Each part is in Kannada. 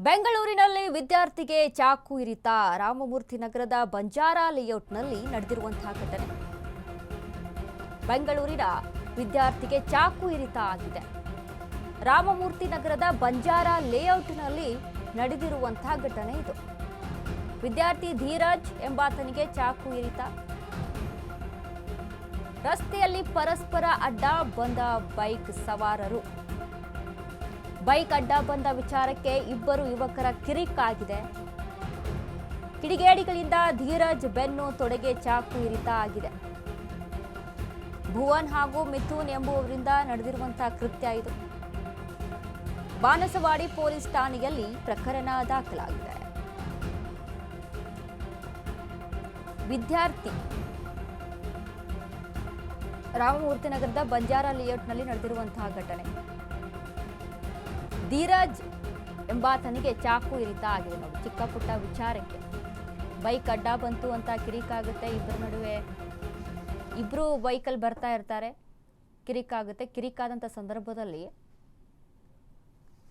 ಬೆಂಗಳೂರಿನಲ್ಲಿ ವಿದ್ಯಾರ್ಥಿಗೆ ಚಾಕು ಇರಿತ ರಾಮಮೂರ್ತಿ ನಗರದ ಬಂಜಾರ ಲೇಔಟ್ನಲ್ಲಿ ನಡೆದಿರುವಂತಹ ಘಟನೆ. ಬೆಂಗಳೂರಿನ ವಿದ್ಯಾರ್ಥಿಗೆ ಚಾಕು ಇರಿತ ಆಗಿದೆ. ರಾಮಮೂರ್ತಿ ನಗರದ ಬಂಜಾರ ಲೇಔಟ್ನಲ್ಲಿ ನಡೆದಿರುವಂತಹ ಘಟನೆ ಇದು. ವಿದ್ಯಾರ್ಥಿ ಧೀರಜ್ ಎಂಬಾತನಿಗೆ ಚಾಕು ಇರಿತ. ರಸ್ತೆಯಲ್ಲಿ ಪರಸ್ಪರ ಅಡ್ಡ ಬಂದ ಬೈಕ್ ಸವಾರರು. ಬೈಕ್ ಅಡ್ಡ ಬಂದ ವಿಚಾರಕ್ಕೆ ಇಬ್ಬರು ಯುವಕರ ಕಿರಿಕಾಗಿದೆ. ಕಿಡಿಗೇಡಿಗಳಿಂದ ಧೀರಜ್ ಬೆನ್ನು ತೊಡೆಗೆ ಚಾಕು ಇರಿತ ಆಗಿದೆ. ಭುವನ್ ಹಾಗೂ ಮಿಥುನ್ ಎಂಬುವವರಿಂದ ನಡೆದಿರುವಂತಹ ಕೃತ್ಯ ಇದು. ಬಾನಸವಾಡಿ ಪೊಲೀಸ್ ಠಾಣೆಯಲ್ಲಿ ಪ್ರಕರಣ ದಾಖಲಾಗಿದೆ. ವಿದ್ಯಾರ್ಥಿ ರಾಮಮೂರ್ತಿ ನಗರದ ಬಂಜಾರ ಲೇಔಟ್ನಲ್ಲಿ ನಡೆದಿರುವಂತಹ ಘಟನೆ. ಧೀರಜ್ ಎಂಬಾತನಿಗೆ ಚಾಕು ಇರಿತ ಆಗಿದೆ. ನೋಡಿ, ಚಿಕ್ಕ ಪುಟ್ಟ ವಿಚಾರಕ್ಕೆ ಬೈಕ್ ಅಡ್ಡ ಬಂತು ಅಂತ ಕಿರಿಕಾಗುತ್ತೆ. ಇಬ್ಬರ ನಡುವೆ ಇಬ್ರು ಬೈಕಲ್ಲಿ ಬರ್ತಾ ಇರ್ತಾರೆ, ಕಿರಿಕಾಗುತ್ತೆ. ಕಿರಿಕಾದಂಥ ಸಂದರ್ಭದಲ್ಲಿ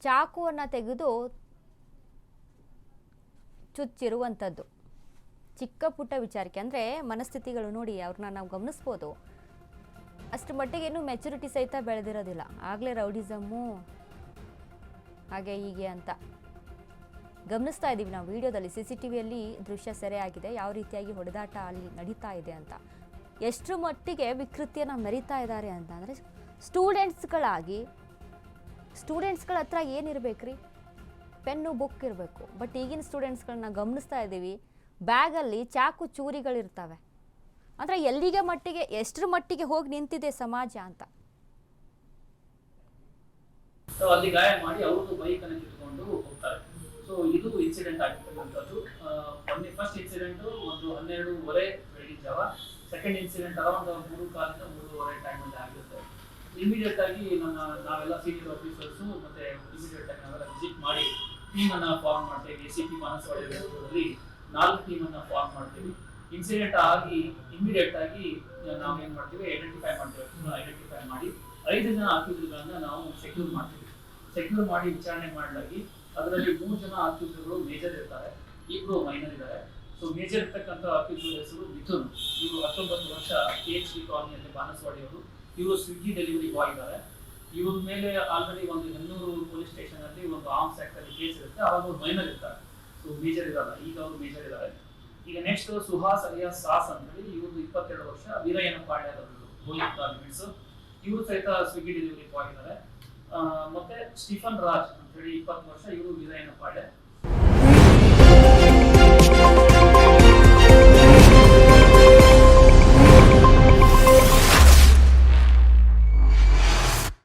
ಚಾಕುವನ್ನು ತೆಗೆದು ಚುಚ್ಚಿರುವಂಥದ್ದು. ಚಿಕ್ಕ ಪುಟ್ಟ ವಿಚಾರಕ್ಕೆ ಅಂದರೆ ಮನಸ್ಥಿತಿಗಳು ನೋಡಿ, ಅವ್ರನ್ನ ನಾವು ಗಮನಿಸ್ಬೋದು. ಅಷ್ಟರ ಮಟ್ಟಿಗೆ ಇನ್ನೂ ಮೆಚುರಿಟಿ ಸಹಿತ ಬೆಳೆದಿರೋದಿಲ್ಲ. ಆಗಲೇ ರೌಡಿಸಮ್ಮು ಹಾಗೆ ಹೀಗೆ ಅಂತ ಗಮನಿಸ್ತಾ ಇದ್ದೀವಿ ನಾವು ವಿಡಿಯೋದಲ್ಲಿ. CCTVಯಲ್ಲಿ ದೃಶ್ಯ ಸೆರೆ ಆಗಿದೆ, ಯಾವ ರೀತಿಯಾಗಿ ಹೊಡೆದಾಟ ಅಲ್ಲಿ ನಡೀತಾ ಇದೆ ಅಂತ. ಎಷ್ಟರ ಮಟ್ಟಿಗೆ ವಿಕೃತಿಯನ್ನು ಮೆರಿತಾ ಇದ್ದಾರೆ ಅಂತ ಅಂದರೆ, ಸ್ಟೂಡೆಂಟ್ಸ್ಗಳ ಹತ್ರ ಏನಿರಬೇಕ್ರಿ? ಪೆನ್ನು, ಬುಕ್ ಇರಬೇಕು. ಬಟ್ ಈಗಿನ ಸ್ಟೂಡೆಂಟ್ಸ್ಗಳನ್ನ ಗಮನಿಸ್ತಾ ಇದ್ದೀವಿ, ಬ್ಯಾಗಲ್ಲಿ ಚಾಕು ಚೂರಿಗಳಿರ್ತವೆ. ಅಂದರೆ ಎಲ್ಲಿಗೆ ಮಟ್ಟಿಗೆ, ಎಷ್ಟರ ಮಟ್ಟಿಗೆ ಹೋಗಿ ನಿಂತಿದೆ ಸಮಾಜ ಅಂತ. ಸೊ ಅಲ್ಲಿ ಗಾಯ ಮಾಡಿ ಅವ್ರದ್ದು ಬೈಕ್ ಅನ್ನು ಕಿತ್ತುಕೊಂಡು ಹೋಗ್ತಾರೆ. ಸೊ ಇದು ಇನ್ಸಿಡೆಂಟ್ ಆಗಿರ್ತಕ್ಕಂಥದ್ದು. ಫಸ್ಟ್ ಇನ್ಸಿಡೆಂಟ್ ಒಂದು 12:30 ಬೆಳಗಿನ ಜಾವ. ಸೆಕೆಂಡ್ ಇನ್ಸಿಡೆಂಟ್ ಅರೌಂಡ್ 3:15 3:30 ಟೈಮಲ್ಲಿ ಆಗಿರುತ್ತೆ. ಇಮಿಡಿಯೇಟ್ ಆಗಿ ನಾವೆಲ್ಲ ಸೀನಿಯರ್ ಆಫೀಸರ್ಸು ಮತ್ತೆ ಇಮಿಡಿಯೇಟ್ ಆಗಿ ನಾವೆಲ್ಲ ವಿಸಿಟ್ ಮಾಡಿ ಟೀಮನ್ನು ಫಾರ್ಮ್ ಮಾಡ್ತೇವೆ. ACP ಬಾನಸವಾಡಿ ನೇತೃತ್ವದಲ್ಲಿ 4 ಟೀಮನ್ನು ಫಾರ್ಮ್ ಮಾಡ್ತೀವಿ. ಇನ್ಸಿಡೆಂಟ್ ಆಗಿ ಇಮಿಡಿಯೇಟ್ ಆಗಿ ನಾವೇನು ಮಾಡ್ತೀವಿ, ಐಡೆಂಟಿಫೈ ಮಾಡಿ 5 ಜನ ಅಕ್ಯೂಸ್ಡ್ಗಳನ್ನ ನಾವು ಸೆಕ್ಯೂರ್ ಮಾಡ್ತೀವಿ. ಸೆಕ್ಯೂರ್ ಮಾಡಿ ವಿಚಾರಣೆ ಮಾಡಲಾಗಿ ಅದರಲ್ಲಿ 3 ಜನ ಅಕ್ಯೂಸ್ಡ್ಗಳು ಮೇಜರ್ ಇರ್ತಾರೆ, 2 ಮೈನರ್ ಇದ್ದಾರೆ. ಸೊ ಮೇಜರ್ ಇರ್ತಕ್ಕಂಥ ಅಕ್ಯೂಸ್ಡ್ ಹೆಸರು ಮಿಥುನ್. ಇವರು 19 ವರ್ಷ KHD ಕಾಲೋನಿಯಲ್ಲಿ ಬಾನಸವಾಡಿಯವರು. ಇವರು ಸ್ವಿಗ್ಗಿ ಡೆಲಿವರಿ ಬಾಯ್ ಇದ್ದಾರೆ. ಇವ್ರ ಮೇಲೆ ಆಲ್ರೆಡಿ ಒಂದು ಹೆನ್ನೂರು ಪೊಲೀಸ್ ಸ್ಟೇಷನ್ ಅಲ್ಲಿ ಒಂದು ಆರ್ಮ್ಸ್ ಆಕ್ಟ್ ಅಲ್ಲಿ ಕೇಸ್ ಇರುತ್ತೆ. ಅವಾಗ ಅವ್ರು ಮೈನರ್ ಇರ್ತಾರೆ, ಸೊ ಮೇಜರ್ ಇರಲ್ಲ. ಈಗ ಅವರು ಮೇಜರ್ ಇದ್ದಾರೆ. ಈಗ ನೆಕ್ಸ್ಟ್ ಸುಹಾಸ್ ಅಲಿಯಾಸ್ ಸಾಸ್ ಅಂತ ಹೇಳಿ, ಇವ್ರದ್ದು 22 ವರ್ಷ, ವೀರಯ್ಯನಪಾಳ್ಯದವರು, ಗೋಲಿಕ್ ಗಾರ್ಮೆಂಟ್ಸ್. ಇವರು ಸಹಿತ ಸ್ವಿಗ್ಗಿ ಡೆಲಿವರಿ ಬಾಯ್ ಇದ್ದಾರೆ. ಮತ್ತೆ ಸ್ಟೀಫನ್ ರಾಜ್ ಅಂತ ಹೇಳಿ 20 ವರ್ಷ, ಇವರು ವೀರಯ್ಯನಪಾಳ್ಯ.